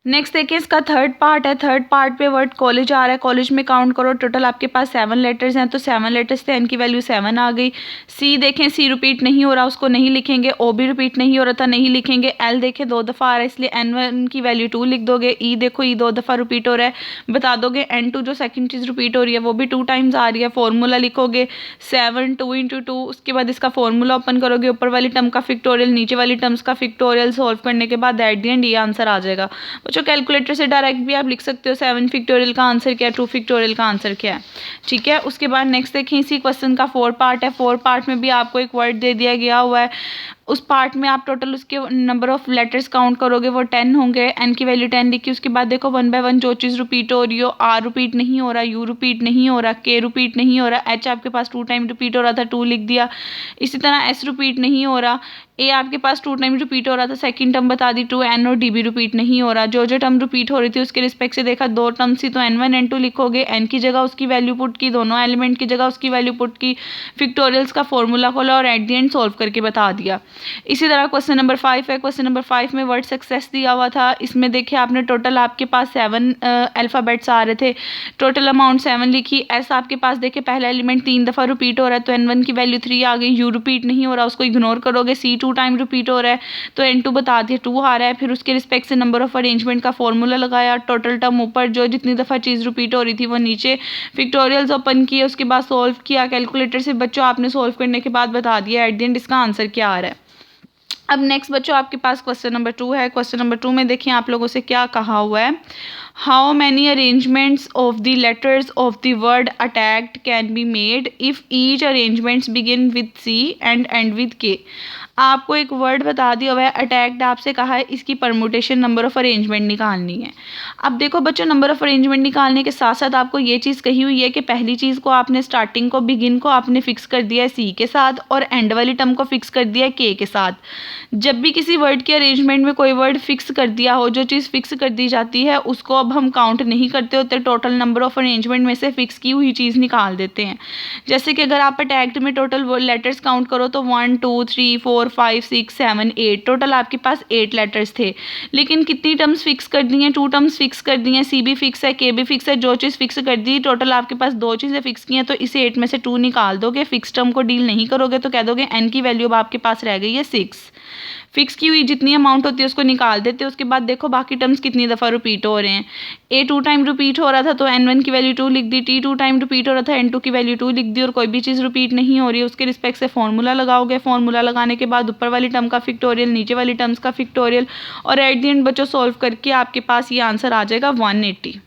Next देखिए इसका third part है। थर्ड पार्ट पे वर्ड कॉलेज आ रहा है। कॉलेज में काउंट करो, टोटल आपके पास 7 लेटर्स हैं, तो 7 लेटर्स थे, एन की वैल्यू 7 आ गई। सी देखें, सी रिपीट नहीं हो रहा, उसको नहीं लिखेंगे। ओ भी रिपीट नहीं हो रहा था, नहीं लिखेंगे। एल देखें 2 दफ़ा आ रहा है, इसलिए N1 की वैल्यू 2 लिख दोगे। ई देखो, ई 2 दफ़ा रिपीट हो रहा है, बता दोगे। N2 जो सेकंड चीज़ रिपीट हो रही है वो भी 2 टाइम्स आ रही है, फॉर्मूला लिखोगे 7 2 × 2। उसके बाद इसका फॉर्मूला ओपन करोगे, ऊपर वाली टर्म का फिक्टोरियल, नीचे वाली टर्म्स का फिक्टोरियल सॉल्व करने के बाद एट द एंड ये आंसर आ जाएगा। बच्चों कैलकुलेटर से डायरेक्ट भी आप लिख सकते हो 7 फैक्टोरियल का आंसर क्या है, 2 फैक्टोरियल का आंसर क्या है। ठीक है, उसके बाद नेक्स्ट देखें, इसी क्वेश्चन का 4 पार्ट है। 4 पार्ट में भी आपको एक वर्ड दे दिया गया हुआ है। उस पार्ट में आप टोटल उसके नंबर ऑफ लेटर्स काउंट करोगे, वो 10 होंगे। एन की वैल्यू 10 लिखी। उसके बाद देखो 1 बाय 1 जो चीज़ रिपीट हो रही हो, आर रिपीट नहीं हो रहा, यू रिपीट नहीं हो रहा, के रिपीट नहीं हो रहा, एच आपके पास 2 टाइम रिपीट हो रहा था, 2 लिख दिया। इसी तरह एस रिपीट नहीं हो रहा, ए आपके पास 2 टाइम रिपीट हो रहा था, सेकंड टर्म बता दी 2। एन और डी भी रिपीट नहीं हो रहा। जो जो टर्म रिपीट हो रही थी उसके रिस्पेक्ट से देखा 2 टर्म्स थी, तो N1 N2 लिखोगे। एन की जगह उसकी वैल्यू पुट की, दोनों एलिमेंट की जगह उसकी वैल्यू पुट की, फिक्टोरियल्स का फॉर्मूला खोला और एट द एंड सॉल्व करके बता दिया। इसी तरह क्वेश्चन नंबर 5 है। क्वेश्चन नंबर 5 में वर्ड सक्सेस दिया हुआ था। इसमें देखिए आपने टोटल आपके पास 7 अल्फ़ाबेट्स आ रहे थे, टोटल अमाउंट 7 लिखी। एस आपके पास देखिए पहला एलिमेंट 3 दफ़ा रिपीट हो रहा है, तो N1 की वैल्यू 3 आ गई। यू रिपीट नहीं हो रहा, उसको इग्नोर करोगे। सी 2 टाइम रिपीट हो रहा है, तो N2 बता दिया 2 आ रहा है। फिर उसके रिस्पेक्ट से नंबर ऑफ अरेंजमेंट का फॉर्मूला लगाया, टोटल टर्म ऊपर, जो जितनी दफ़ा चीज़ रिपीट हो रही थी वो नीचे, फिक्टोरियल्स ओपन किए, उसके बाद सॉल्व किया कैलकुलेटर से। बच्चों आपने सॉल्व करने के बाद बता दिया एट द एंड इसका आंसर क्या आ रहा है। अब नेक्स्ट बच्चों आपके पास क्वेश्चन नंबर 2 है। क्वेश्चन नंबर 2 में देखिए आप लोगों से क्या कहा हुआ है। How many arrangements of the letters of the word attacked can be made if each arrangements begin with C and end with K. आपको एक वर्ड बता दिया हुआ है अटैक्ड, आपसे कहा है इसकी परमुटेशन नंबर ऑफ अरेंजमेंट निकालनी है। अब देखो बच्चों, नंबर ऑफ अरेंजमेंट निकालने के साथ साथ आपको ये चीज़ कही हुई है कि पहली चीज़ को आपने स्टार्टिंग को, बिगिन को आपने फिक्स कर दिया है सी के साथ, और एंड वाली टर्म को फिक्स कर दिया है के के साथ। जब भी किसी वर्ड के अरेंजमेंट में कोई वर्ड फिक्स कर दिया हो, जो चीज़ फिक्स कर दी जाती है उसको अब हम काउंट नहीं करते होते, टोटल नंबर ऑफ अरेंजमेंट में से फिक्स की हुई चीज़ निकाल देते हैं। जैसे कि अगर आप अटैक्ड में टोटल लेटर्स काउंट करो तो 1 2 3 4 5 6 7 8, टोटल आपके पास 8 लेटर्स थे। लेकिन कितनी टर्म्स फिक्स कर दी हैं? 2 टर्म्स फिक्स कर दी हैं, सी भी फिक्स है, के भी फिक्स है। जो चीज़ फिक्स कर दी, टोटल आपके पास 2 चीज़ें फिक्स की हैं, तो इसे 8 में से 2 निकाल दोगे। फिक्स टर्म को डील नहीं करोगे तो कह दोगे एन की वैल्यू अब आपके पास रह गई है 6। फिक्स की हुई जितनी अमाउंट होती है उसको निकाल देते हैं। उसके बाद देखो बाकी टर्म्स कितनी दफ़ा रिपीट हो रहे हैं। ए 2 टाइम रिपीट हो रहा था, तो N1 की वैल्यू 2 लिख दी। टी 2 टाइम रिपीट हो रहा था, N2 की वैल्यू 2 लिख दी। और कोई भी चीज़ रिपीट नहीं हो रही है उसके रिस्पेक्ट से फॉर्मूला लगाओगे। फॉर्मूला लगाने के बाद ऊपर वाली टर्म का फिक्टोरियल, नीचे वाली टर्म्स का फिक्टोरियल, और एट द एंड बच्चों सॉल्व करके आपके पास ये आंसर आ जाएगा 180।